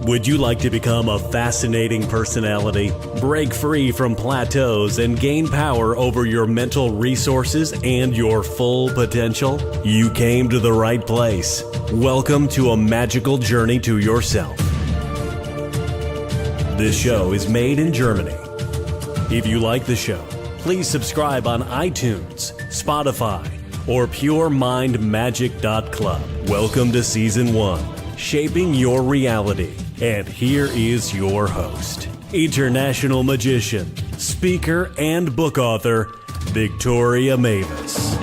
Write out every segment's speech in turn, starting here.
Would you like to become a fascinating personality, break free from plateaus, and gain power over your mental resources and your full potential? You came to the right place. Welcome to a magical journey to yourself. This show is made in Germany. If you like the show, please subscribe on iTunes, Spotify, or puremindmagic.club. Welcome to Season 1, Shaping Your Reality. And here is your host, international magician, speaker, and book author, Victoria Mavis.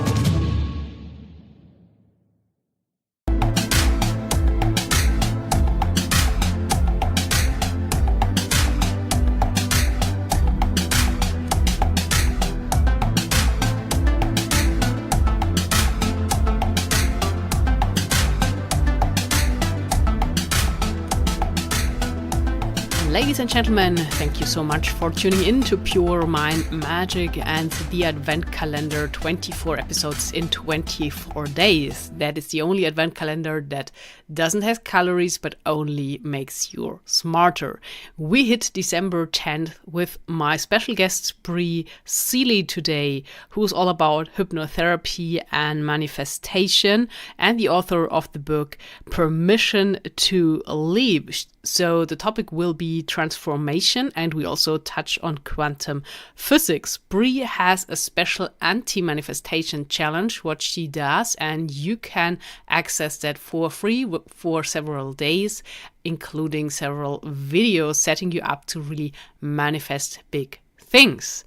Ladies and gentlemen, thank you so much for tuning in to Pure Mind Magic and the Advent Calendar, 24 episodes in 24 days. That is the only Advent Calendar that doesn't have calories but only makes you smarter. We hit December 10th with my special guest Bri Seeley today, who's all about hypnotherapy and manifestation and the author of the book Permission to Leave. So the topic will be transformation, and we also touch on quantum physics. Bri has a special anti-manifestation challenge, what she does, and you can access that for free for several days, including several videos setting you up to really manifest big things.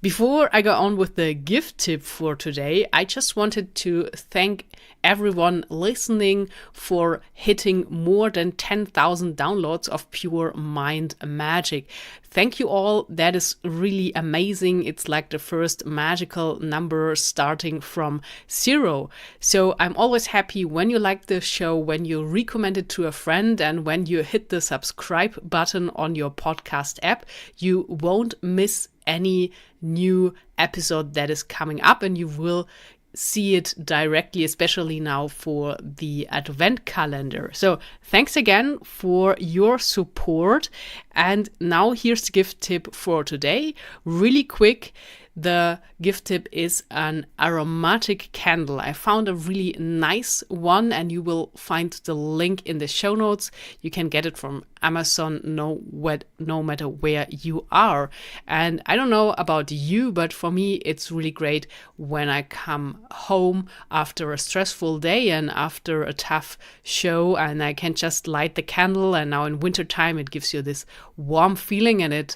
Before I go on with the gift tip for today, I just wanted to thank everyone listening for hitting more than 10,000 downloads of Pure Mind Magic. Thank you all. That is really amazing. It's like the first magical number starting from zero. So I'm always happy when you like the show, when you recommend it to a friend, and when you hit the subscribe button on your podcast app. You won't miss any new episode that is coming up, and you will see it directly, especially now for the Advent Calendar. So thanks again for your support. And now here's the gift tip for today. Really quick. The gift tip is an aromatic candle. I found a really nice one, and you will find the link in the show notes. You can get it from Amazon no matter where you are. And I don't know about you, but for me, it's really great when I come home after a stressful day and after a tough show, and I can just light the candle. And now in wintertime, it gives you this warm feeling, and it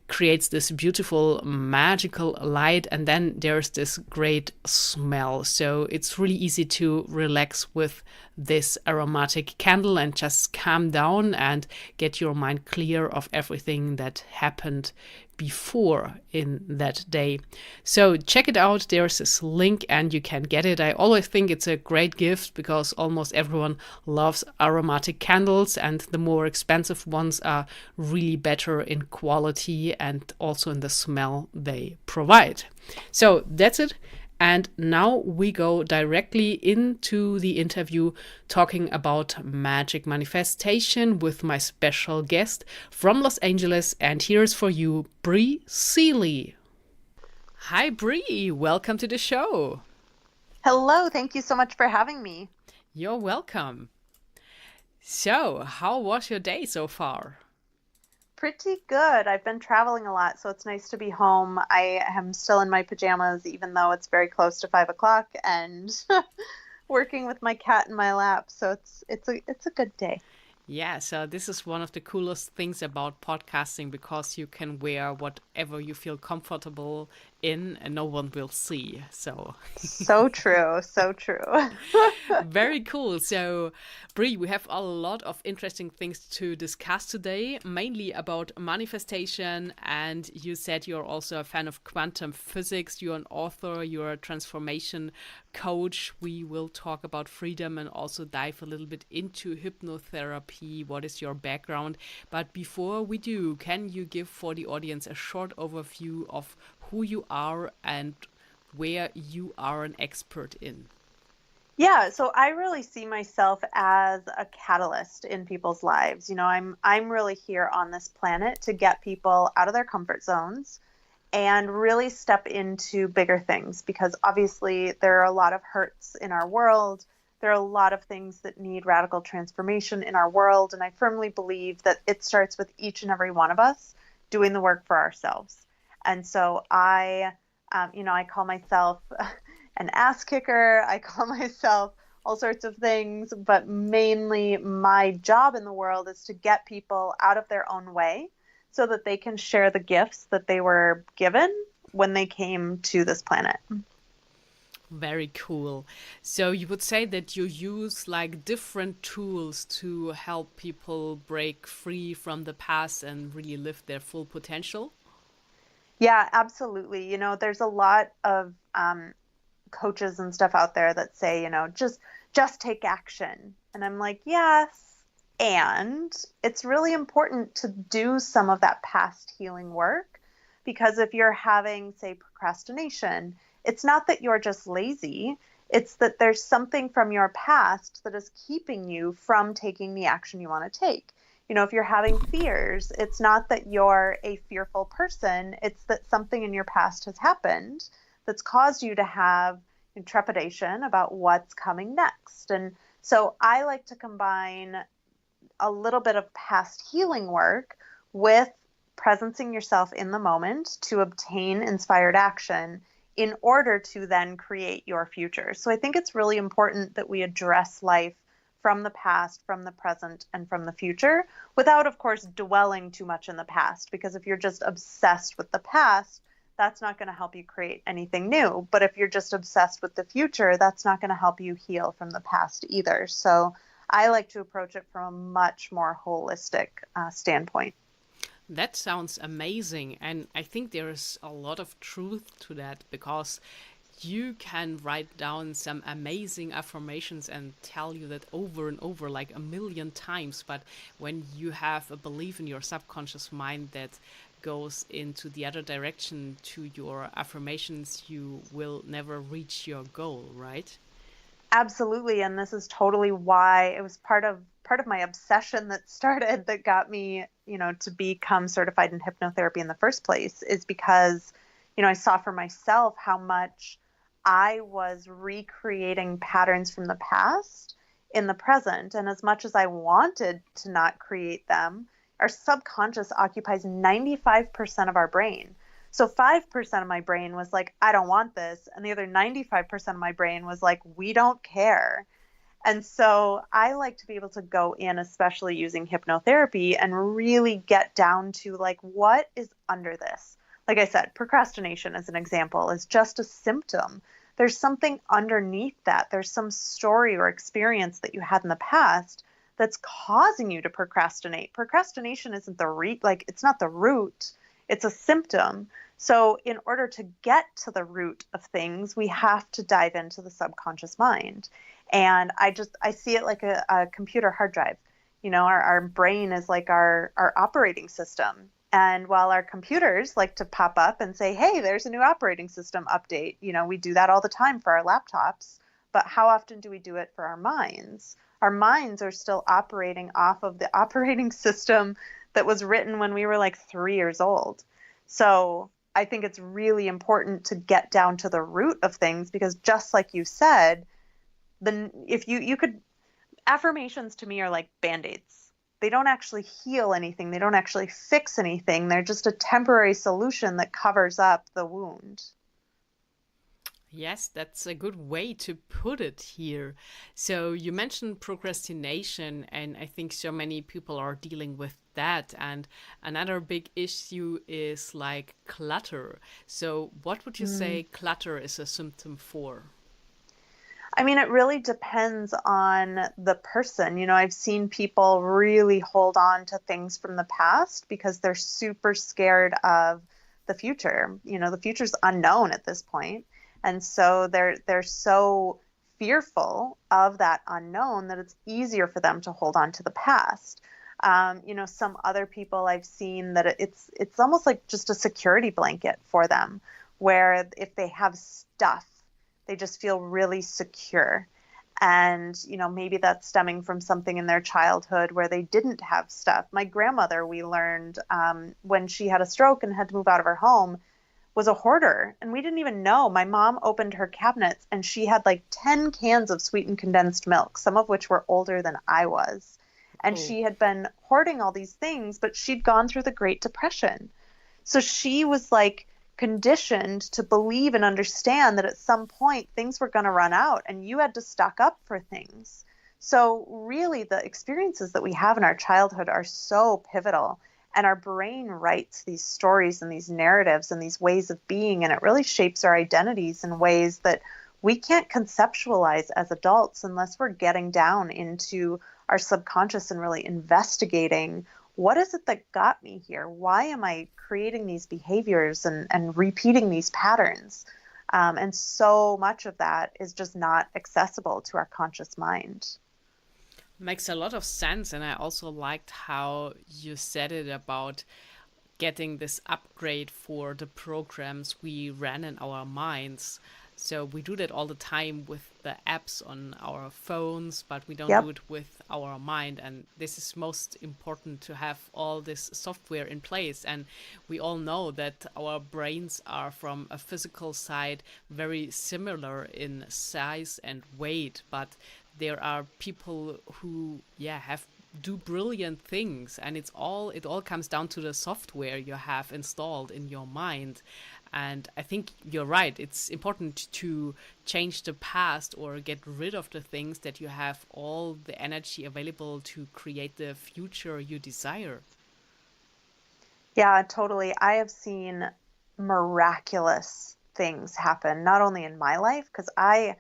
creates this beautiful magical light, and then there's this great smell. So it's really easy to relax with this aromatic candle and just calm down and get your mind clear of everything that happened before in that day. So check it out. There's this link and you can get it. I always think it's a great gift because almost everyone loves aromatic candles, and the more expensive ones are really better in quality and also in the smell they provide. So that's it. And now we go directly into the interview talking about magic manifestation with my special guest from Los Angeles. And here's for you, Bri Seeley. Hi, Bri. Welcome to the show. Hello. Thank you so much for having me. You're welcome. So, how was your day so far? Pretty good. I've been traveling a lot, so it's nice to be home. I am still in my pajamas, even though it's very close to 5 o'clock, and working with my cat in my lap. So it's a good day. Yeah, so this is one of the coolest things about podcasting, because you can wear whatever you feel comfortable in and no one will see. So true. So true. Very cool. So, Bri, we have a lot of interesting things to discuss today, mainly about manifestation. And you said you're also a fan of quantum physics. You're an author, you're a transformation coach. We will talk about freedom and also dive a little bit into hypnotherapy. What is your background? But before we do, can you give for the audience a short overview of who you are and where you are an expert in? Yeah, so I really see myself as a catalyst in people's lives. I'm really here on this planet to get people out of their comfort zones and really step into bigger things, because obviously there are a lot of hurts in our world. There are a lot of things that need radical transformation in our world, and I firmly believe that it starts with each and every one of us doing the work for ourselves. And so I call myself an ass kicker. I call myself all sorts of things, but mainly my job in the world is to get people out of their own way so that they can share the gifts that they were given when they came to this planet. Very cool. So you would say that you use like different tools to help people break free from the past and really live their full potential? Yeah, absolutely. There's a lot of coaches and stuff out there that say, just take action. And I'm like, yes. And it's really important to do some of that past healing work, because if you're having, say, procrastination, it's not that you're just lazy. It's that there's something from your past that is keeping you from taking the action you want to take. If you're having fears, it's not that you're a fearful person. It's that something in your past has happened that's caused you to have trepidation about what's coming next. And so I like to combine a little bit of past healing work with presencing yourself in the moment to obtain inspired action in order to then create your future. So I think it's really important that we address life from the past, from the present, and from the future, without, of course, dwelling too much in the past. Because if you're just obsessed with the past, that's not going to help you create anything new. But if you're just obsessed with the future, that's not going to help you heal from the past either. So I like to approach it from a much more holistic standpoint. That sounds amazing. And I think there's a lot of truth to that, because you can write down some amazing affirmations and tell you that over and over like a million times. But when you have a belief in your subconscious mind that goes into the other direction to your affirmations, you will never reach your goal, right? Absolutely. And this is totally why it was part of my obsession that got me, to become certified in hypnotherapy in the first place, is because, I saw for myself how much I was recreating patterns from the past in the present. And as much as I wanted to not create them, our subconscious occupies 95% of our brain. So 5% of my brain was like, I don't want this. And the other 95% of my brain was like, we don't care. And so I like to be able to go in, especially using hypnotherapy, and really get down to like, what is under this? Like I said, procrastination as an example is just a symptom. There's something underneath that. There's some story or experience that you had in the past that's causing you to procrastinate. Procrastination isn't it's not the root, it's a symptom. So in order to get to the root of things, we have to dive into the subconscious mind. And I see it like a computer hard drive. Our brain is like our operating system. And while our computers like to pop up and say, hey, there's a new operating system update, we do that all the time for our laptops. But how often do we do it for our minds? Our minds are still operating off of the operating system that was written when we were like 3 years old. So I think it's really important to get down to the root of things, because just like you said, if you could, affirmations to me are like Band-Aids. They don't actually heal anything. They don't actually fix anything. They're just a temporary solution that covers up the wound. Yes, that's a good way to put it here. So you mentioned procrastination, and I think so many people are dealing with that. And another big issue is like clutter. So what would you say clutter is a symptom for? I mean, it really depends on the person. I've seen people really hold on to things from the past because they're super scared of the future. The future's unknown at this point. And so they're so fearful of that unknown that it's easier for them to hold on to the past. Some other people I've seen that it's almost like just a security blanket for them, where if they have stuff, they just feel really secure. And, maybe that's stemming from something in their childhood where they didn't have stuff. My grandmother, we learned when she had a stroke and had to move out of her home, was a hoarder. And we didn't even know. My mom opened her cabinets and she had like 10 cans of sweetened condensed milk, some of which were older than I was. And she had been hoarding all these things, but she'd gone through the Great Depression. So she was like conditioned to believe and understand that at some point things were going to run out and you had to stock up for things. So really the experiences that we have in our childhood are so pivotal, and our brain writes these stories and these narratives and these ways of being, and it really shapes our identities in ways that we can't conceptualize as adults unless we're getting down into our subconscious and really investigating, what is it that got me here? Why am I creating these behaviors and repeating these patterns? And so much of that is just not accessible to our conscious mind. Makes a lot of sense. And I also liked how you said it about getting this upgrade for the programs we ran in our minds. So we do that all the time with the apps on our phones, but we don't do it with our mind. And this is most important, to have all this software in place. And we all know that our brains are, from a physical side, very similar in size and weight. But there are people who, do brilliant things, and it all comes down to the software you have installed in your mind. And I think you're right. It's important to change the past or get rid of the things that you have all the energy available to create the future you desire. Yeah, totally. I have seen miraculous things happen, not only in my life, because I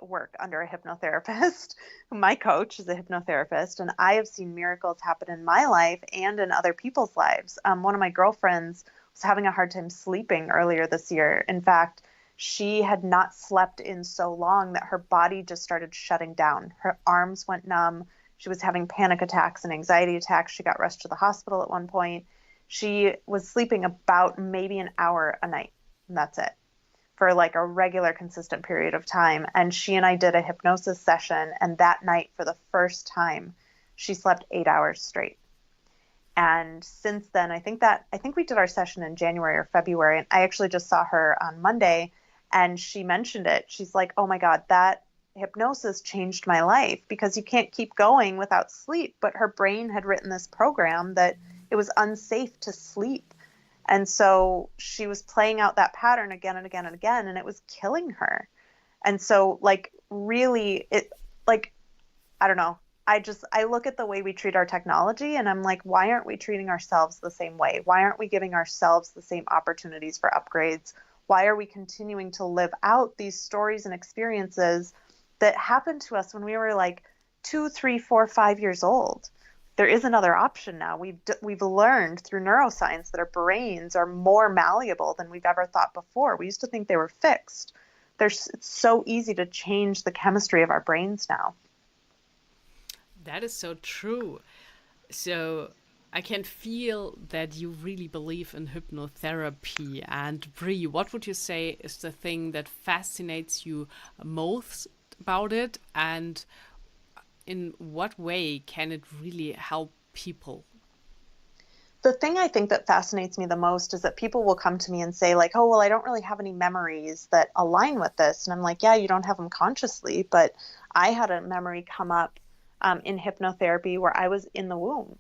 work under a hypnotherapist. My coach is a hypnotherapist, and I have seen miracles happen in my life and in other people's lives. One of my girlfriends was having a hard time sleeping earlier this year. In fact, she had not slept in so long that her body just started shutting down. Her arms went numb. She was having panic attacks and anxiety attacks. She got rushed to the hospital at one point. She was sleeping about maybe an hour a night, and that's it, for like a regular, consistent period of time. And she and I did a hypnosis session, and that night, for the first time, she slept 8 hours straight. And since then, I think we did our session in January or February, and I actually just saw her on Monday, and she mentioned it. She's like, oh my God, that hypnosis changed my life, because you can't keep going without sleep. But her brain had written this program that it was unsafe to sleep. And so she was playing out that pattern again and again and again, and it was killing her. And so really, I don't know. I look at the way we treat our technology, and I'm like, why aren't we treating ourselves the same way? Why aren't we giving ourselves the same opportunities for upgrades? Why are we continuing to live out these stories and experiences that happened to us when we were like 2, 3, 4, 5 years old? There is another option now. We've learned through neuroscience that our brains are more malleable than we've ever thought before. We used to think they were fixed. It's so easy to change the chemistry of our brains now. That is so true. So I can feel that you really believe in hypnotherapy. And Bri, what would you say is the thing that fascinates you most about it? And in what way can it really help people? The thing I think that fascinates me the most is that people will come to me and say like, oh, well, I don't really have any memories that align with this. And I'm like, yeah, you don't have them consciously, but I had a memory come up in hypnotherapy where I was in the womb.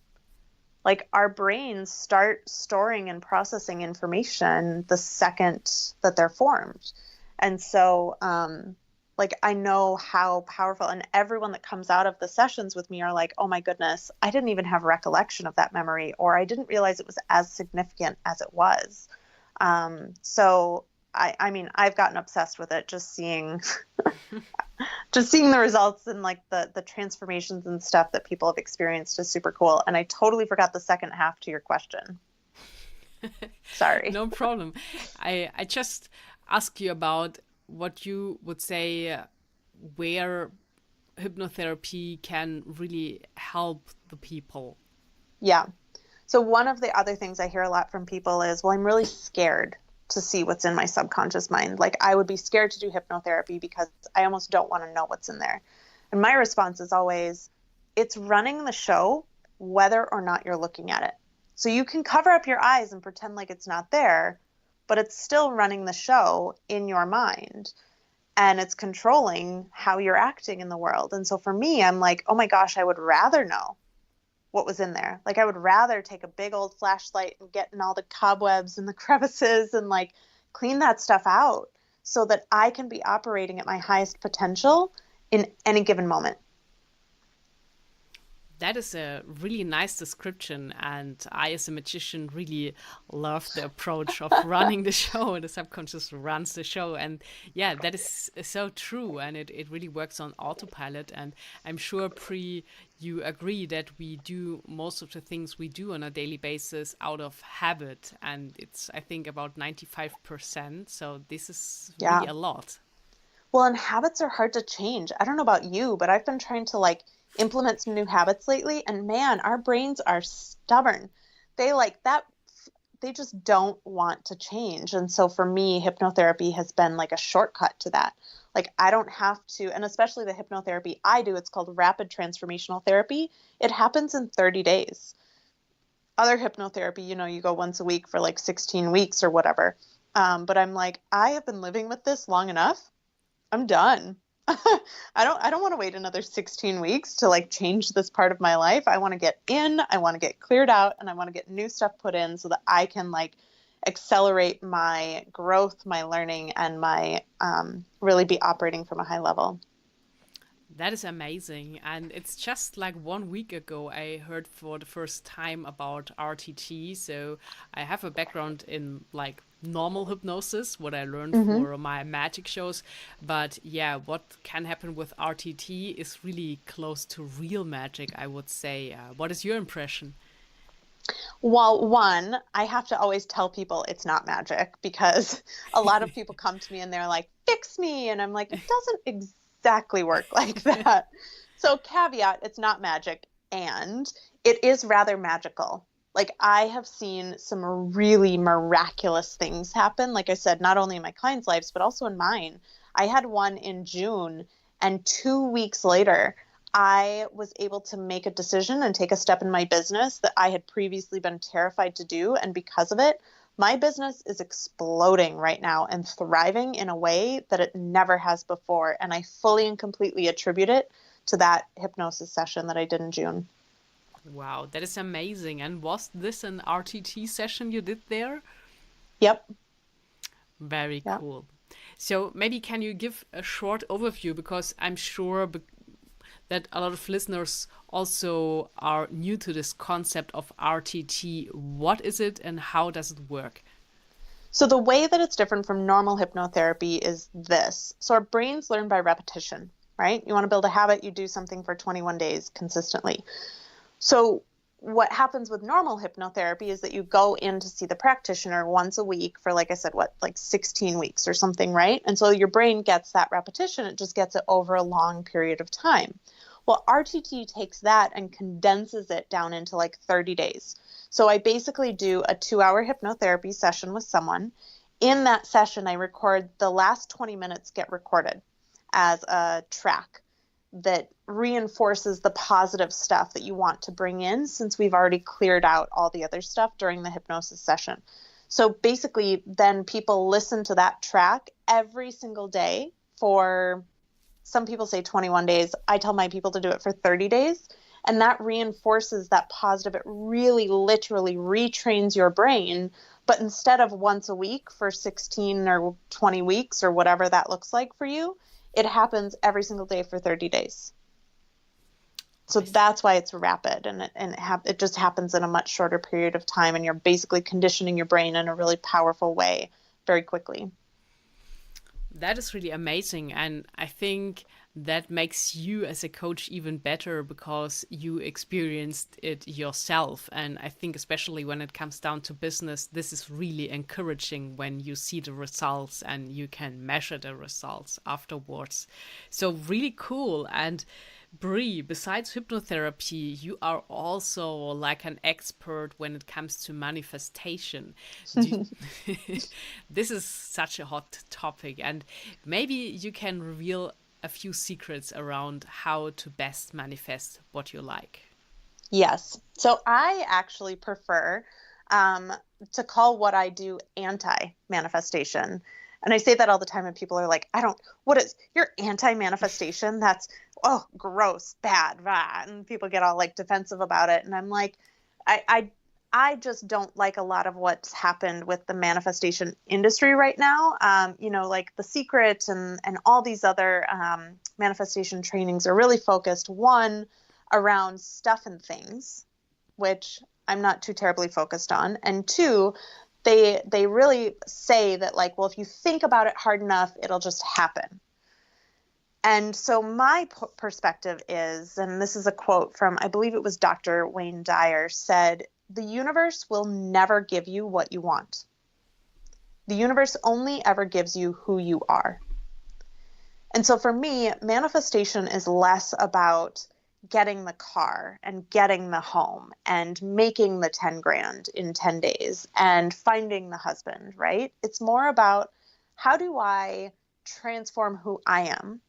Like, our brains start storing and processing information the second that they're formed. And so, I know how powerful, and everyone that comes out of the sessions with me are like, oh my goodness, I didn't even have recollection of that memory, or I didn't realize it was as significant as it was. So I mean, I've gotten obsessed with it, just seeing the results and like the transformations and stuff that people have experienced is super cool. And I totally forgot the second half to your question. Sorry. No problem. I just ask you about what you would say where hypnotherapy can really help the people. Yeah. So one of the other things I hear a lot from people is, well, I'm really scared. to see what's in my subconscious mind. Like I would be scared to do hypnotherapy because I almost don't want to know what's in there. And my response is always, it's running the show whether or not you're looking at it. So you can cover up your eyes and pretend like it's not there, but it's still running the show in your mind. And it's controlling how you're acting in the world. And so for me, I'm like, oh my gosh, I would rather know what was in there. Like I would rather take a big old flashlight and get in all the cobwebs and the crevices and like clean that stuff out so that I can be operating at my highest potential in any given moment. That is a really nice description, and I, as a magician, really love the approach of running the show. The subconscious runs the show, and yeah, that is so true, and it really works on autopilot. And I'm sure, Pri, you agree that we do most of the things we do on a daily basis out of habit, and it's, I think, about 95%. So this is really a lot. Well, and habits are hard to change. I don't know about you, but I've been trying to like implement some new habits lately, and man, our brains are stubborn. They like that, they just don't want to change. And so for me, hypnotherapy has been like a shortcut to that. Like I don't have to, and especially the hypnotherapy I do, it's called rapid transformational therapy. It happens in 30 days. Other hypnotherapy, you go once a week for like 16 weeks or whatever. But I'm like, I have been living with this long enough. I'm done. I don't want to wait another 16 weeks to like change this part of my life. I want to get in, I want to get cleared out, and I want to get new stuff put in so that I can like accelerate my growth, my learning, and my really be operating from a high level. That is amazing. And it's just like 1 week ago, I heard for the first time about RTT. So I have a background in like normal hypnosis, what I learned for my magic shows. But yeah, what can happen with RTT is really close to real magic, I would say. What is your impression? Well, one, I have to always tell people it's not magic because a lot of people come to me and they're like, fix me. And I'm like, it doesn't exactly work like that. So caveat, it's not magic, and it is rather magical. Like I have seen some really miraculous things happen. Like I said, not only in my clients' lives, but also in mine. I had one in June, and 2 weeks later, I was able to make a decision and take a step in my business that I had previously been terrified to do. And because of it, my business is exploding right now and thriving in a way that it never has before. And I fully and completely attribute it to that hypnosis session that I did in June. Wow, that is amazing. And was this an RTT session you did there? Yep. Very cool. So maybe can you give a short overview, because I'm sure that a lot of listeners also are new to this concept of RTT. What is it and how does it work? So the way that it's different from normal hypnotherapy is this. So our brains learn by repetition, right? You want to build a habit, you do something for 21 days consistently. So what happens with normal hypnotherapy is that you go in to see the practitioner once a week for, like I said, like 16 weeks or something, right? And so your brain gets that repetition. It just gets it over a long period of time. Well, RTT takes that and condenses it down into like 30 days. So I basically do a 2-hour hypnotherapy session with someone. In that session, I record the last 20 minutes get recorded as a track that reinforces the positive stuff that you want to bring in, since we've already cleared out all the other stuff during the hypnosis session. So basically, then people listen to that track every single day for, some people say 21 days. I tell my people to do it for 30 days. And that reinforces that positive. It really literally retrains your brain. But instead of once a week for 16 or 20 weeks or whatever that looks like for you, it happens every single day for 30 days. So that's why it's rapid, and it just happens in a much shorter period of time, and you're basically conditioning your brain in a really powerful way very quickly. That is really amazing, and I think that makes you as a coach even better because you experienced it yourself. And I think especially when it comes down to business, this is really encouraging when you see the results and you can measure the results afterwards. So really cool. And Bri, besides hypnotherapy, you are also like an expert when it comes to manifestation. This is such a hot topic, and maybe you can reveal a few secrets around how to best manifest what you like. Yes. So I actually prefer to call what I do anti-manifestation. And I say that all the time, and people are like, what is your anti-manifestation? That's, oh, gross, bad, rah. And people get all like defensive about it. And I'm like, I just don't like a lot of what's happened with the manifestation industry right now. Like The Secret and all these other manifestation trainings are really focused, one, around stuff and things, which I'm not too terribly focused on. And two, they really say that, like, well, if you think about it hard enough, it'll just happen. And so my perspective is, and this is a quote from, I believe it was Dr. Wayne Dyer, said, "The universe will never give you what you want. The universe only ever gives you who you are." And so for me, manifestation is less about getting the car and getting the home and making the 10 grand in 10 days and finding the husband, right? It's more about, how do I transform who I am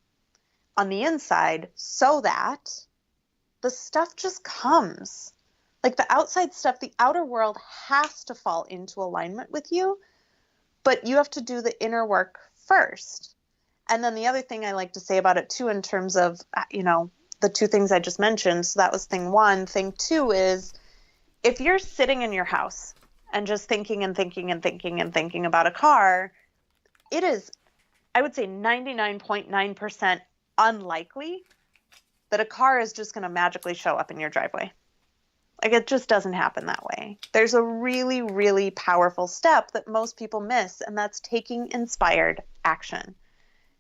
on the inside so that the stuff just comes. Like the outside stuff, the outer world has to fall into alignment with you, but you have to do the inner work first. And then the other thing I like to say about it too, in terms of, the two things I just mentioned. So that was thing one. Thing two is, if you're sitting in your house and just thinking and thinking and thinking and thinking about a car, it is, I would say, 99.9% unlikely that a car is just going to magically show up in your driveway. Like, it just doesn't happen that way. There's a really, really powerful step that most people miss, and that's taking inspired action.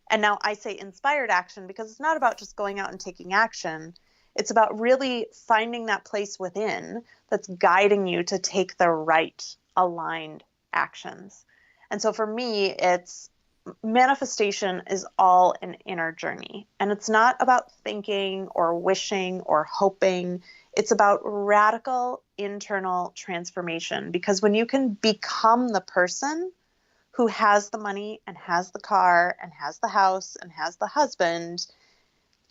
And now I say inspired action because it's not about just going out and taking action. It's about really finding that place within that's guiding you to take the right aligned actions. And so for me, it's manifestation is all an inner journey. And it's not about thinking or wishing or hoping. It's about radical internal transformation. Because when you can become the person who has the money and has the car and has the house and has the husband,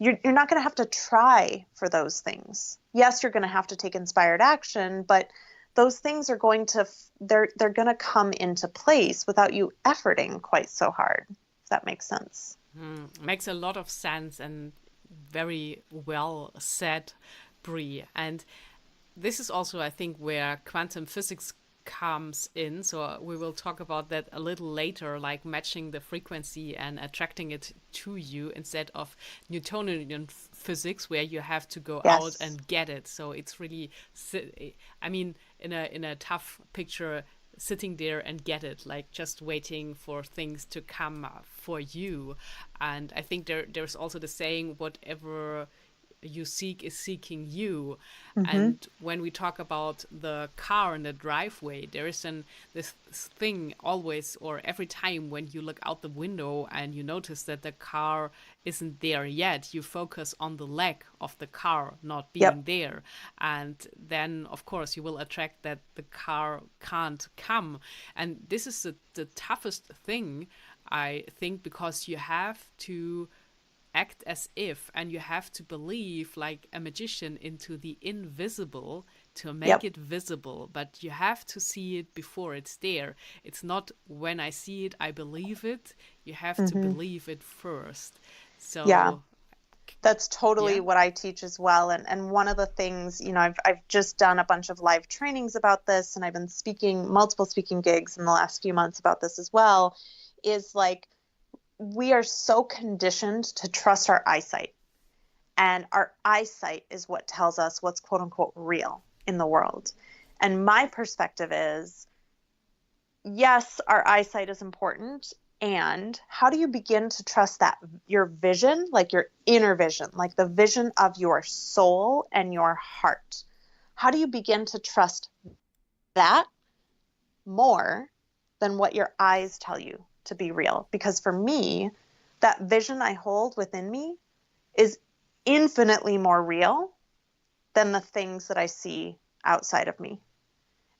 you're not going to have to try for those things. Yes, you're going to have to take inspired action, but those things are they're going to come into place without you efforting quite so hard. If that makes sense. Makes a lot of sense, and very well said, Bri. And this is also, I think, where quantum physics comes in. So we will talk about that a little later, like matching the frequency and attracting it to you instead of Newtonian physics, where you have to go Yes. out and get it. So it's really, I mean, in a tough picture, sitting there and get it, like just waiting for things to come for you. And I think there's also the saying, whatever you seek is seeking you. Mm-hmm. And when we talk about the car in the driveway, there is this thing always, or every time when you look out the window and you notice that the car isn't there yet, you focus on the lack of the car not being there. And then, of course, you will attract that the car can't come. And this is the toughest thing, I think, because you have to act as if, and you have to believe like a magician into the invisible to make it visible, but you have to see it before it's there. It's not when I see it, I believe it. You have to believe it first. So that's totally what I teach as well. And one of the things, I've just done a bunch of live trainings about this, and I've been speaking multiple speaking gigs in the last few months about this as well, is like, we are so conditioned to trust our eyesight, and our eyesight is what tells us what's quote unquote real in the world. And my perspective is, yes, our eyesight is important. And how do you begin to trust that your vision, like your inner vision, like the vision of your soul and your heart? How do you begin to trust that more than what your eyes tell you to be real? Because for me, that vision I hold within me is infinitely more real than the things that I see outside of me.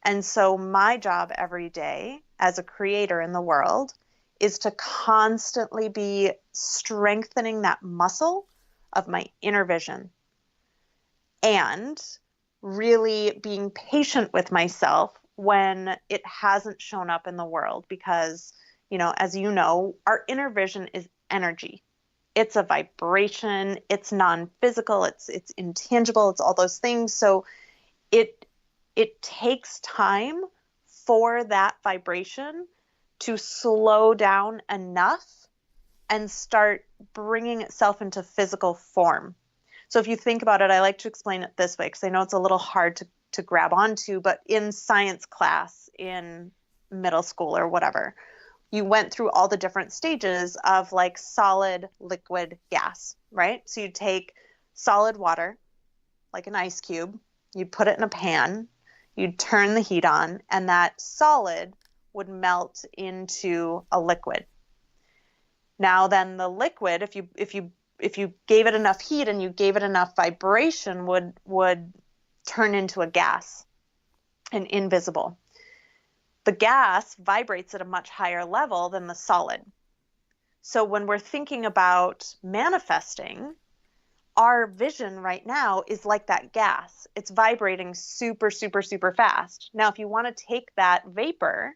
And so my job every day as a creator in the world is to constantly be strengthening that muscle of my inner vision and really being patient with myself when it hasn't shown up in the world. Because, as you know, our inner vision is energy. It's a vibration. It's non-physical. It's intangible. It's all those things. So it takes time for that vibration to slow down enough and start bringing itself into physical form. So if you think about it, I like to explain it this way because I know it's a little hard to grab onto, but in science class in middle school or whatever, you went through all the different stages of like solid, liquid, gas, right? So you take solid water, like an ice cube, you'd put it in a pan, you'd turn the heat on, and that solid would melt into a liquid. Now then the liquid, if you gave it enough heat and you gave it enough vibration, would turn into a gas, and invisible. The gas vibrates at a much higher level than the solid. So when we're thinking about manifesting, our vision right now is like that gas. It's vibrating super, super, super fast. Now, if you want to take that vapor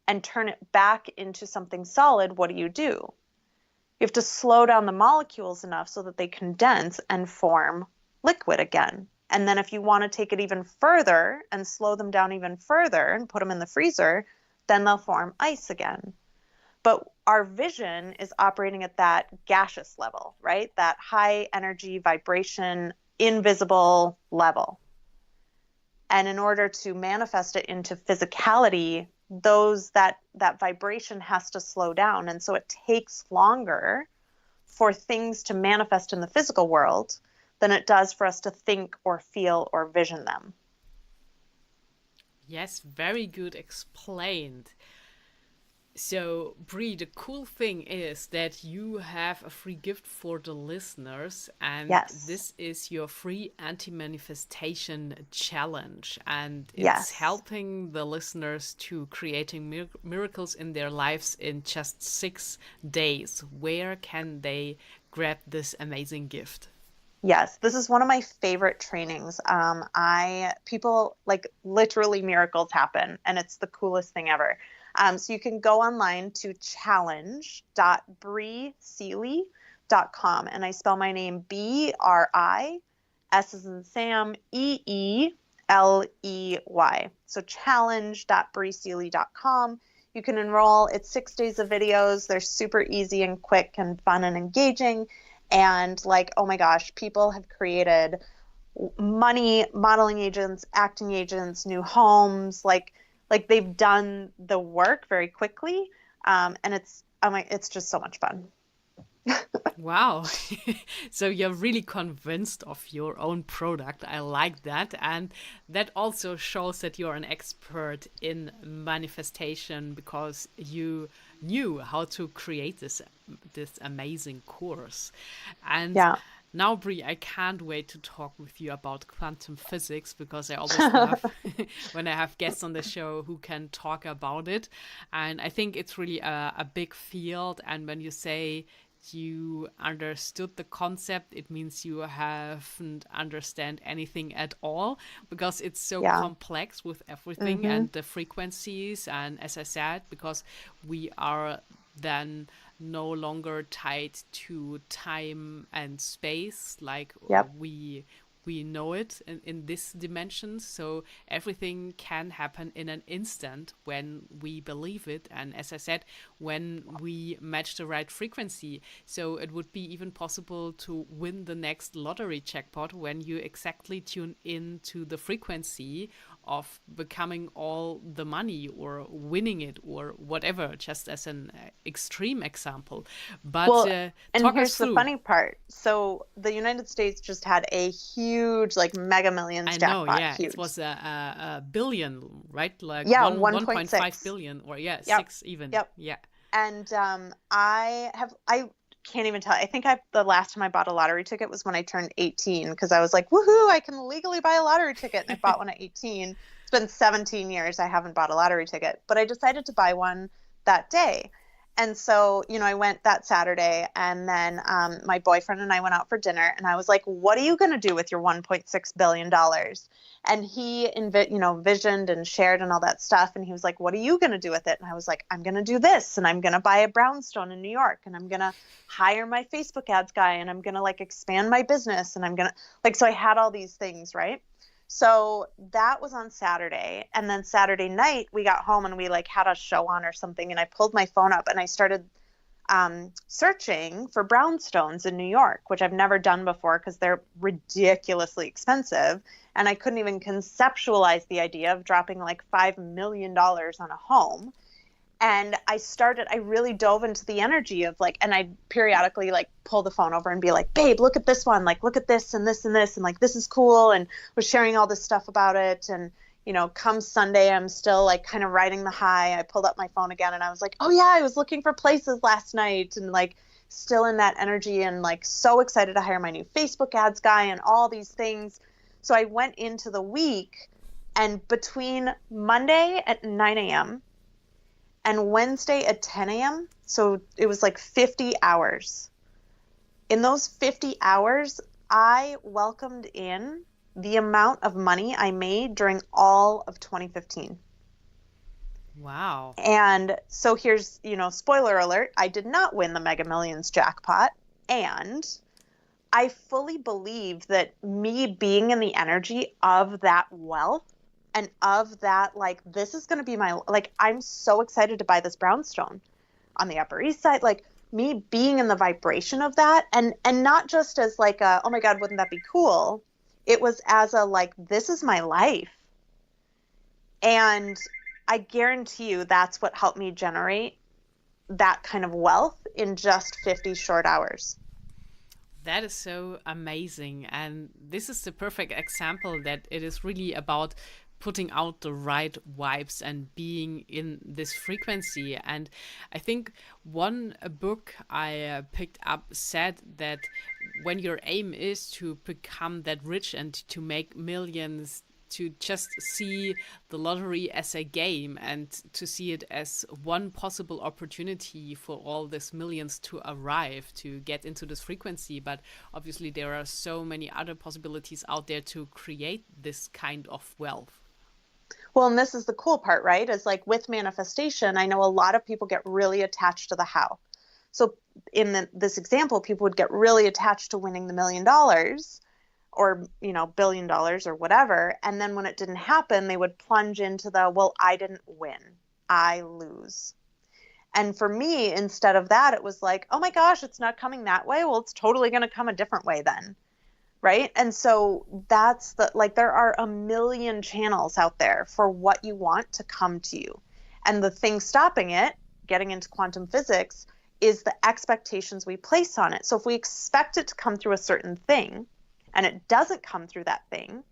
and turn it back into something solid, what do? You have to slow down the molecules enough so that they condense and form liquid again. And then if you want to take it even further and slow them down even further and put them in the freezer, then they'll form ice again. But our vision is operating at that gaseous level, right? That high energy vibration, invisible level. And in order to manifest it into physicality, that vibration has to slow down. And so it takes longer for things to manifest in the physical world than it does for us to think or feel or vision them. Yes, very good explained. So, Bri, the cool thing is that you have a free gift for the listeners, and yes. This is your free anti-manifestation challenge, and it's yes. helping the listeners to creating miracles in their lives in just 6 days. Where can they grab this amazing gift? Yes, this is one of my favorite trainings. People like literally miracles happen, and it's the coolest thing ever. So you can go online to challenge.briseeley.com, and I spell my name BRI, S as in Sam, EELEY. So challenge.briseeley.com. You can enroll. It's 6 days of videos. They're super easy and quick and fun and engaging. And oh my gosh, people have created money, modeling agents, acting agents, new homes, like they've done the work very quickly. And it's just so much fun. Wow. So you're really convinced of your own product. I like that. And that also shows that you're an expert in manifestation because you knew how to create this amazing course. And now, Bri, I can't wait to talk with you about quantum physics because I always love when I have guests on the show who can talk about it. And I think it's really a big field. And when you say you understood the concept, it means you haven't understand anything at all because it's so complex with everything and the frequencies. And as I said, because we are then no longer tied to time and space like we know it in this dimension. So everything can happen in an instant when we believe it. And as I said, when we match the right frequency. So it would be even possible to win the next lottery jackpot when you exactly tune in to the frequency of becoming all the money or winning it or whatever, just as an extreme example. But and talk here's us through. The funny part. So the United States just had a huge Mega Millions jackpot. I know, yeah. Huge. It was a billion, right? 1.6 billion or 6 even. Yep. Yeah. And I can't even tell. I think the last time I bought a lottery ticket was when I turned 18, because I was like, woohoo, I can legally buy a lottery ticket. And I bought one at 18. It's been 17 years I haven't bought a lottery ticket, but I decided to buy one that day. And so, I went that Saturday, and then my boyfriend and I went out for dinner, and I was like, what are you going to do with your $1.6 billion? And he, visioned and shared and all that stuff. And he was like, what are you going to do with it? And I was like, I'm going to do this, and I'm going to buy a brownstone in New York, and I'm going to hire my Facebook ads guy, and I'm going to expand my business. And I'm going to so I had all these things, right? So that was on Saturday. And then Saturday night we got home, and we had a show on or something. And I pulled my phone up and I started searching for brownstones in New York, which I've never done before because they're ridiculously expensive. And I couldn't even conceptualize the idea of dropping $5 million on a home. And I really dove into the energy of and I periodically pull the phone over and be like, babe, look at this one, look at this and this and this, and this is cool, and was sharing all this stuff about it. And come Sunday, I'm still kind of riding the high. I pulled up my phone again, and I was like, oh yeah, I was looking for places last night, and still in that energy, and so excited to hire my new Facebook ads guy and all these things. So I went into the week, and between Monday at 9 a.m. and Wednesday at 10 a.m., so it was 50 hours. In those 50 hours, I welcomed in the amount of money I made during all of 2015. Wow. And so here's, spoiler alert, I did not win the Mega Millions jackpot. And I fully believe that me being in the energy of that wealth and of that, this is going to be my, I'm so excited to buy this brownstone on the Upper East Side, me being in the vibration of that, and not just as oh my God, wouldn't that be cool? It was as a, this is my life. And I guarantee you that's what helped me generate that kind of wealth in just 50 short hours. That is so amazing. And this is the perfect example that it is really about putting out the right vibes and being in this frequency. And I think one book I picked up said that when your aim is to become that rich and to make millions, to just see the lottery as a game and to see it as one possible opportunity for all these millions to arrive, to get into this frequency. But obviously there are so many other possibilities out there to create this kind of wealth. Well, and this is the cool part, right? Is with manifestation, I know a lot of people get really attached to the how. So in this example, people would get really attached to winning the $1 million or, $1 billion or whatever. And then when it didn't happen, they would plunge into well, I didn't win, I lose. And for me, instead of that, it was oh my gosh, it's not coming that way. Well, it's totally going to come a different way then. Right. And so that's there are a million channels out there for what you want to come to you. And the thing stopping it, getting into quantum physics, is the expectations we place on it. So if we expect it to come through a certain thing and it doesn't come through that thing,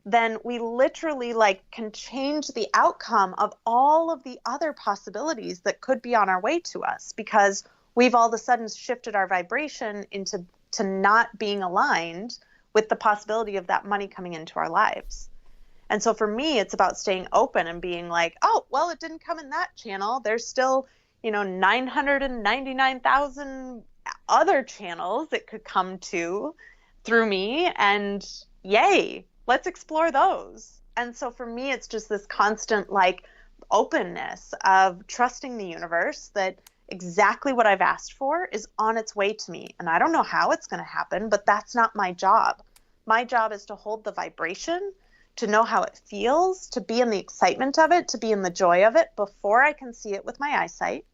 then we literally can change the outcome of all of the other possibilities that could be on our way to us, because we've all of a sudden shifted our vibration into not being aligned with the possibility of that money coming into our lives. And so for me, it's about staying open and being oh, well, it didn't come in that channel. There's still, 999,000 other channels it could come to through me. And yay, let's explore those. And so for me, it's just this constant openness of trusting the universe that exactly what I've asked for is on its way to me. And I don't know how it's going to happen, but that's not my job. My job is to hold the vibration, to know how it feels, to be in the excitement of it, to be in the joy of it before I can see it with my eyesight,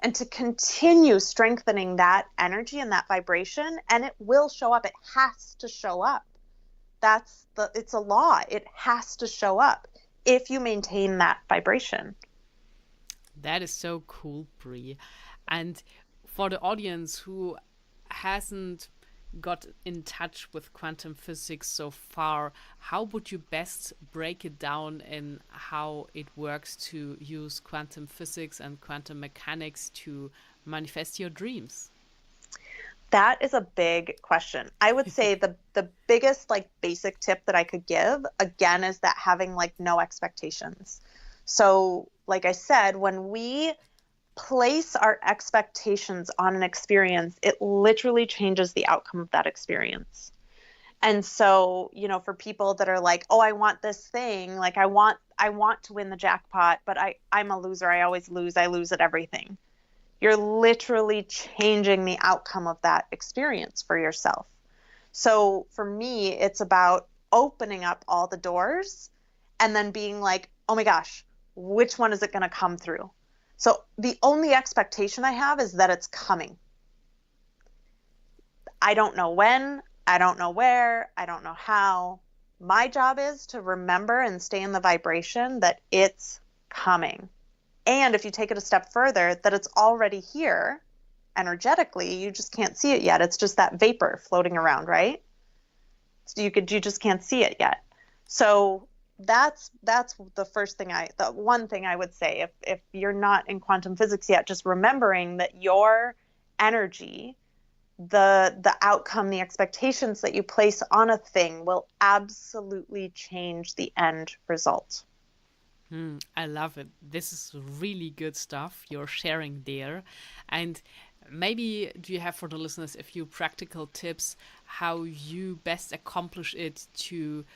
and to continue strengthening that energy and that vibration. And it will show up. It has to show up. It's a law. It has to show up if you maintain that vibration. That is so cool, Bri. And for the audience who hasn't got in touch with quantum physics so far, how would you best break it down in how it works to use quantum physics and quantum mechanics to manifest your dreams? That is a big question. I would say the biggest like basic tip that I could give again is that having like no expectations. So like I said, when we place our expectations on an experience, it literally changes the outcome of that experience. And so, you know, for people that are like, oh, I want this thing, like I want to win the jackpot, but I'm a loser. I always lose. I lose at everything. You're literally changing the outcome of that experience for yourself. So for me, it's about opening up all the doors and then being like, oh my gosh, which one is it going to come through? So the only expectation I have is that it's coming. I don't know when, I don't know where, I don't know how. My job is to remember and stay in the vibration that it's coming. And if you take it a step further, that it's already here energetically, you just can't see it yet. It's just that vapor floating around, right? So you just can't see it yet. So that's the one thing I would say, if you're not in quantum physics yet, just remembering that your energy, the outcome, the expectations that you place on a thing will absolutely change the end result. I love it. This is really good stuff you're sharing there. And maybe do you have for the listeners a few practical tips how you best accomplish it to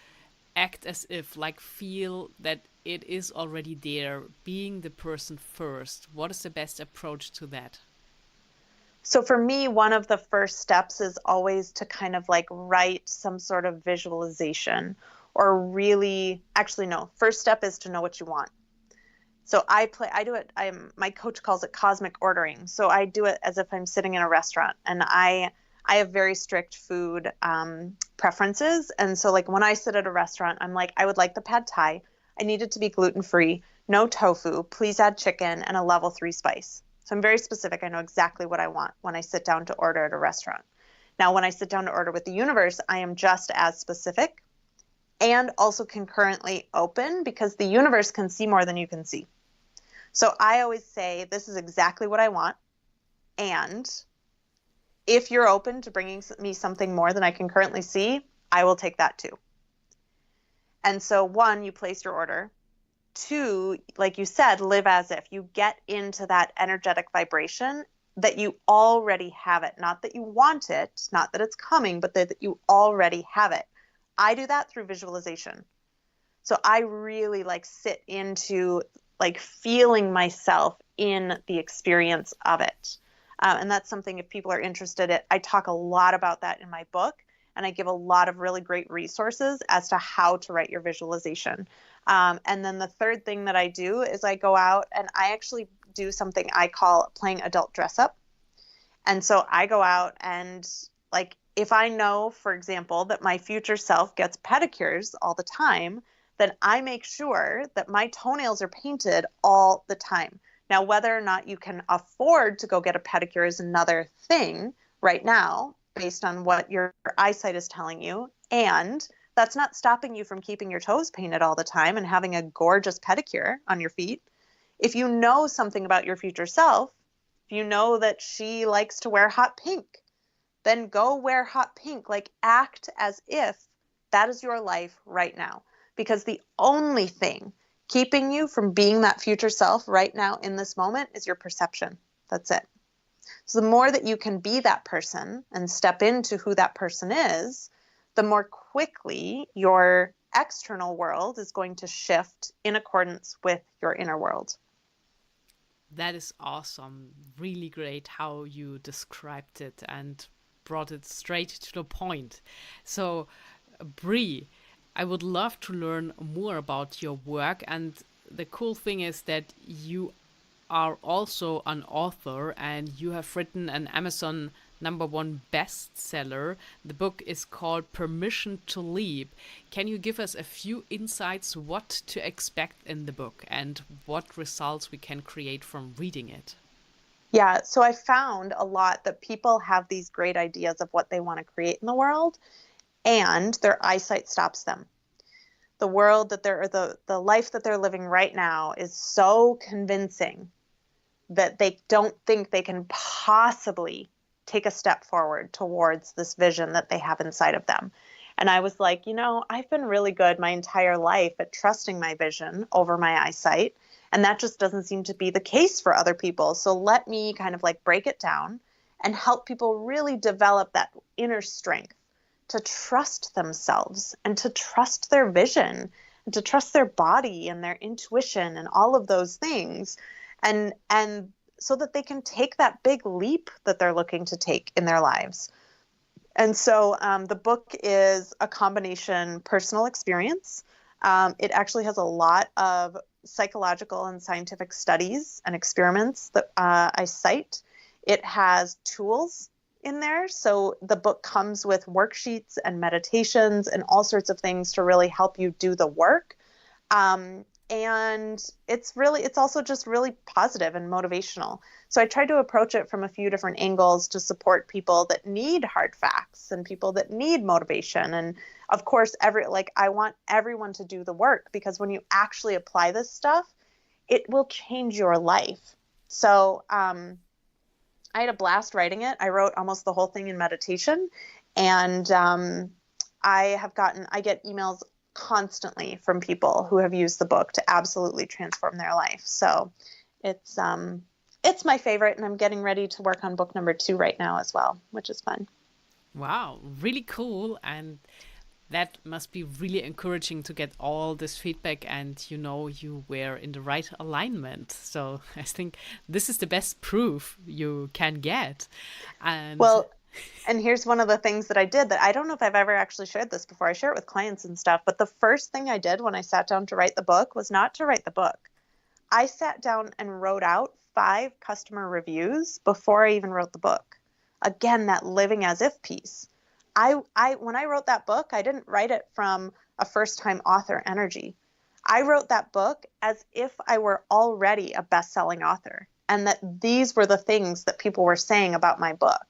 act as if, like, feel that it is already there, being the person first? What is the best approach to that? So for me, one of the first steps is always to kind of like write some sort of visualization, or really, actually, no, first step is to know what you want. So I do it, my coach calls it cosmic ordering. So I do it as if I'm sitting in a restaurant, and I have very strict food preferences. And so like when I sit at a restaurant, I'm like, I would like the pad thai. I need it to be gluten-free, no tofu, please add chicken, and a level 3 spice. So I'm very specific. I know exactly what I want when I sit down to order at a restaurant. Now, when I sit down to order with the universe, I am just as specific and also concurrently open, because the universe can see more than you can see. So I always say, this is exactly what I want. And if you're open to bringing me something more than I can currently see, I will take that too. And so 1, you place your order. 2, like you said, live as if. You get into that energetic vibration that you already have it. Not that you want it, not that it's coming, but that you already have it. I do that through visualization. So I really like sit into like feeling myself in the experience of it. And that's something, if people are interested in, I talk a lot about that in my book, and I give a lot of really great resources as to how to write your visualization. And then the third thing that I do is I go out and I actually do something I call playing adult dress up. And so I go out and, like, if I know, for example, that my future self gets pedicures all the time, then I make sure that my toenails are painted all the time. Now, whether or not you can afford to go get a pedicure is another thing right now, based on what your eyesight is telling you. And that's not stopping you from keeping your toes painted all the time and having a gorgeous pedicure on your feet. If you know something about your future self, if you know that she likes to wear hot pink, then go wear hot pink. Like, act as if that is your life right now. Because the only thing keeping you from being that future self right now in this moment is your perception. That's it. So the more that you can be that person and step into who that person is, the more quickly your external world is going to shift in accordance with your inner world. That is awesome. Really great how you described it and brought it straight to the point. So, Bri, I would love to learn more about your work. And the cool thing is that you are also an author, and you have written an Amazon #1 bestseller. The book is called Permission to Leap. Can you give us a few insights what to expect in the book and what results we can create from reading it? Yeah, so I found a lot that people have these great ideas of what they want to create in the world, and their eyesight stops them. The world that the life that they're living right now is so convincing that they don't think they can possibly take a step forward towards this vision that they have inside of them. And I was like, I've been really good my entire life at trusting my vision over my eyesight. And that just doesn't seem to be the case for other people. So let me kind of like break it down and help people really develop that inner strength to trust themselves and to trust their vision and to trust their body and their intuition and all of those things. And so that they can take that big leap that they're looking to take in their lives. And so the book is a combination personal experience. It actually has a lot of psychological and scientific studies and experiments that I cite. It has tools in there. So the book comes with worksheets and meditations and all sorts of things to really help you do the work. And it's also just really positive and motivational. So I tried to approach it from a few different angles to support people that need hard facts and people that need motivation. And of course, I want everyone to do the work, because when you actually apply this stuff, it will change your life. So I had a blast writing it. I wrote almost the whole thing in meditation, and I get emails constantly from people who have used the book to absolutely transform their life. So it's my favorite, and I'm getting ready to work on book number 2 right now as well, which is fun. Wow, really cool. And that must be really encouraging to get all this feedback, and you were in the right alignment. So I think this is the best proof you can get. And and here's one of the things that I did that I don't know if I've ever actually shared this before. I share it with clients and stuff, but the first thing I did when I sat down to write the book was not to write the book. I sat down and wrote out 5 customer reviews before I even wrote the book. Again, that living as if piece. When I wrote that book, I didn't write it from a first-time author energy. I wrote that book as if I were already a best-selling author, and that these were the things that people were saying about my book.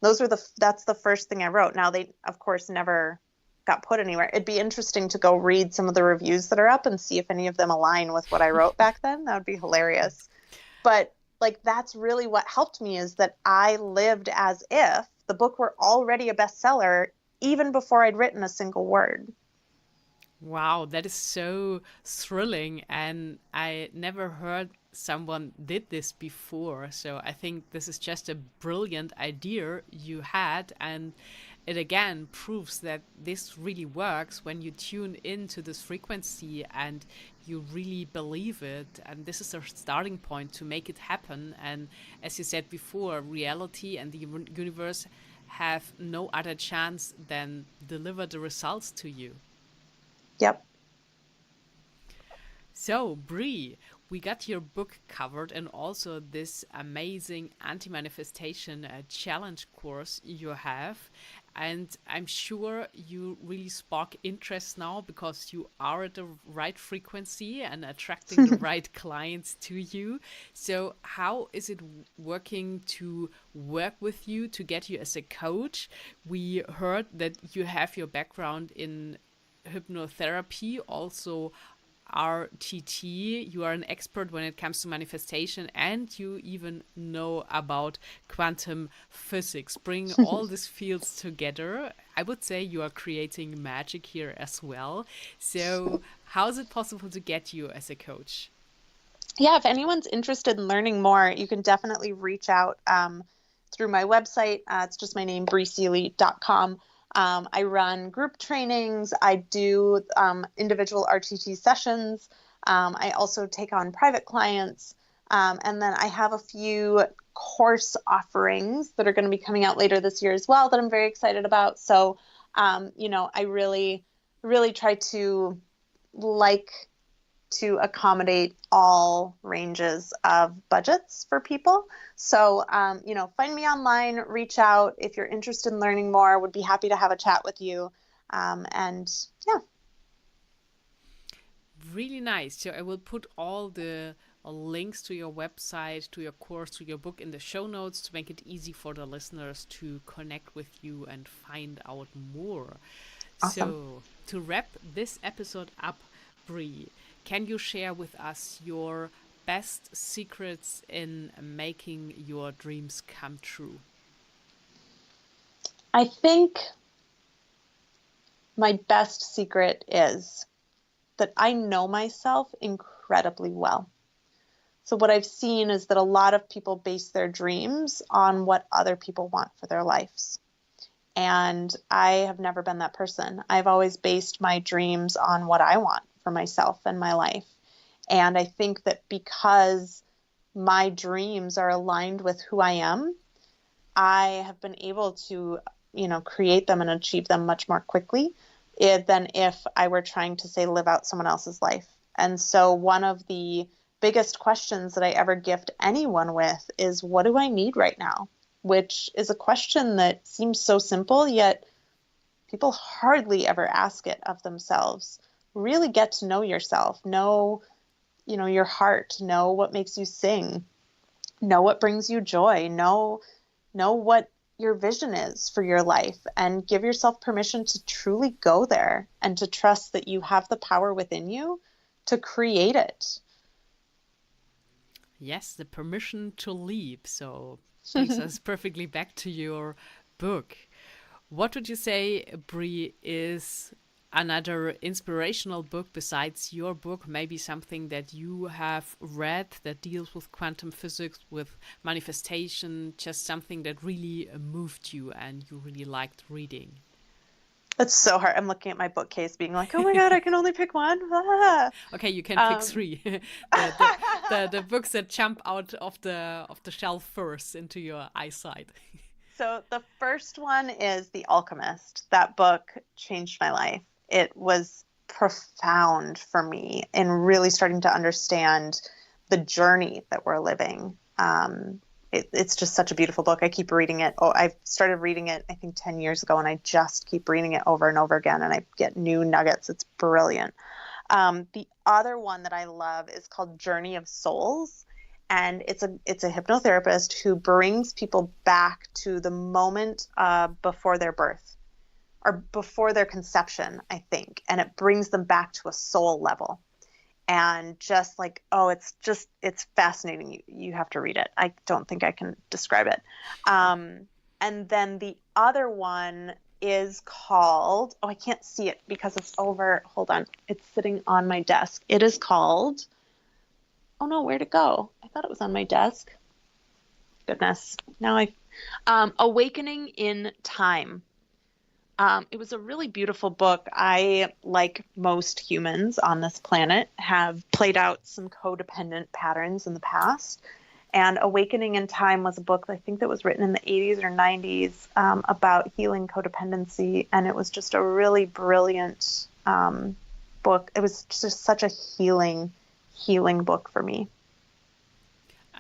That's the first thing I wrote. Now, they, of course, never got put anywhere. It'd be interesting to go read some of the reviews that are up and see if any of them align with what I wrote back then. That would be hilarious. But that's really what helped me, is that I lived as if the book were already a bestseller even before I'd written a single word. Wow, that is so thrilling, and I never heard someone did this before. So I think this is just a brilliant idea you had, and it again proves that this really works when you tune into this frequency and you really believe it, and this is a starting point to make it happen. And as you said before, reality and the universe have no other chance than deliver the results to you. Yep. So, Bri, we got your book covered, and also this amazing anti-manifestation challenge course you have. And I'm sure you really spark interest now, because you are at the right frequency and attracting the right clients to you. So how is it working to work with you, to get you as a coach? We heard that you have your background in hypnotherapy, also RTT. You are an expert when it comes to manifestation, and you even know about quantum physics. Bring all these fields together. I would say you are creating magic here as well. So how is it possible to get you as a coach? Yeah, if anyone's interested in learning more, you can definitely reach out through my website. It's just my name, briseeley.com. I run group trainings. I do individual RTT sessions. I also take on private clients. And then I have a few course offerings that are going to be coming out later this year as well that I'm very excited about. So, I really, really try to accommodate all ranges of budgets for people. So, find me online, reach out. If you're interested in learning more, would be happy to have a chat with you. Really nice. So I will put all the links to your website, to your course, to your book in the show notes to make it easy for the listeners to connect with you and find out more. Awesome. So to wrap this episode up, Bri, can you share with us your best secrets in making your dreams come true? I think my best secret is that I know myself incredibly well. So what I've seen is that a lot of people base their dreams on what other people want for their lives. And I have never been that person. I've always based my dreams on what I want for myself and my life. And I think that because my dreams are aligned with who I am, I have been able to, create them and achieve them much more quickly than if I were trying to, say, live out someone else's life. And so one of the biggest questions that I ever gift anyone with is, what do I need right now? Which is a question that seems so simple, yet people hardly ever ask it of themselves. Really get to know yourself, know, your heart, know what makes you sing, know what brings you joy, know what your vision is for your life, and give yourself permission to truly go there and to trust that you have the power within you to create it. Yes, the permission to leap. So takes us perfectly back to your book. What would you say, Bri, is another inspirational book besides your book? Maybe something that you have read that deals with quantum physics, with manifestation, just something that really moved you and you really liked reading? It's so hard. I'm looking at my bookcase being like, oh my God, I can only pick one. Ah. Okay, you can pick three. the books that jump out of the shelf first into your eyesight. So the first one is The Alchemist. That book changed my life. It was profound for me in really starting to understand the journey that we're living. It's just such a beautiful book. I keep reading it. I started reading it, I think, 10 years ago, and I just keep reading it over and over again, and I get new nuggets. It's brilliant. The other one that I love is called Journey of Souls, and it's a hypnotherapist who brings people back to the moment before their birth or before their conception, I think, and it brings them back to a soul level. And just like, it's fascinating. You have to read it. I don't think I can describe it. And then the other one is called, I can't see it because it's over. Hold on. It's sitting on my desk. It is called, oh no, where'd it go? I thought it was on my desk. Goodness. Now Awakening in Time. It was a really beautiful book. I, like most humans on this planet, have played out some codependent patterns in the past. And Awakening in Time was a book, I think, that was written in the 80s or 90s about healing codependency. And it was just a really brilliant book. It was just such a healing book for me.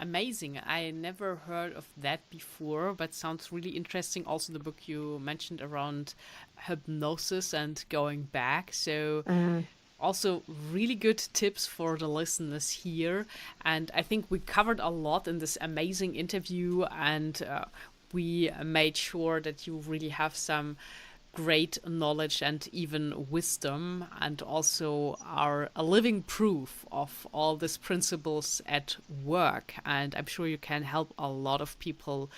Amazing. I never heard of that before, but sounds really interesting. Also, the book you mentioned around hypnosis and going back. So also really good tips for the listeners here. And I think we covered a lot in this amazing interview, and we made sure that you really have some great knowledge and even wisdom, and also are a living proof of all these principles at work. And I'm sure you can help a lot of people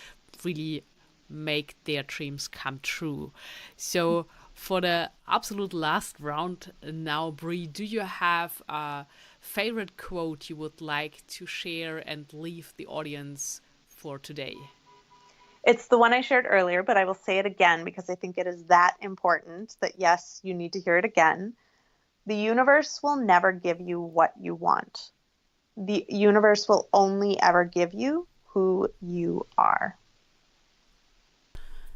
really make their dreams come true. So for the absolute last round now, Bri, do you have a favorite quote you would like to share and leave the audience for today? It's the one I shared earlier, but I will say it again because I think it is that important that, yes, you need to hear it again. The universe will never give you what you want. The universe will only ever give you who you are.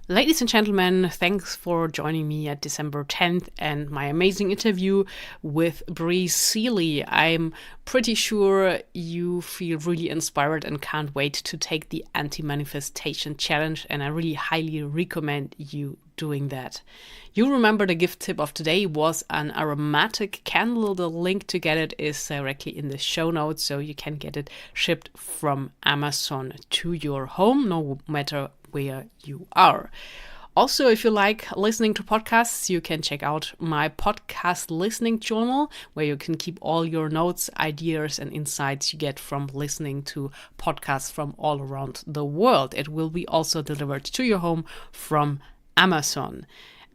Ladies and gentlemen, thanks for joining me at December 10th and my amazing interview with Bri Seeley. I'm pretty sure you feel really inspired and can't wait to take the Anti-Manifestation Challenge, and I really highly recommend you doing that. You remember the gift tip of today was an aromatic candle. The link to get it is directly in the show notes, so you can get it shipped from Amazon to your home, no matter where you are. Also, if you like listening to podcasts, you can check out my podcast listening journal, where you can keep all your notes, ideas, and insights you get from listening to podcasts from all around the world. It will be also delivered to your home from Amazon.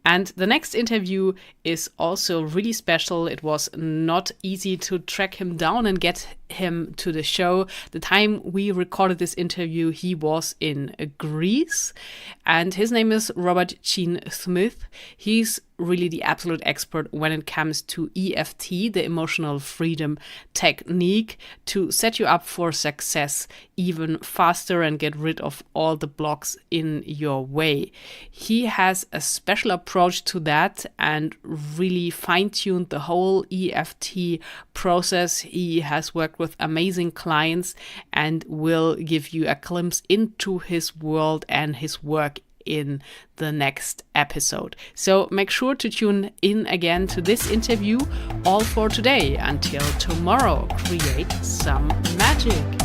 And the next interview is also really special. It was not easy to track him down and get him to the show. The time we recorded this interview, he was in Greece, and his name is Robert Gene Smith. He's really the absolute expert when it comes to EFT, the emotional freedom technique, to set you up for success even faster and get rid of all the blocks in your way. He has a special approach to that and really fine-tuned the whole EFT process. He has worked with amazing clients and will give you a glimpse into his world and his work in the next episode. So make sure to tune in again to this interview. All for today. Until tomorrow, create some magic.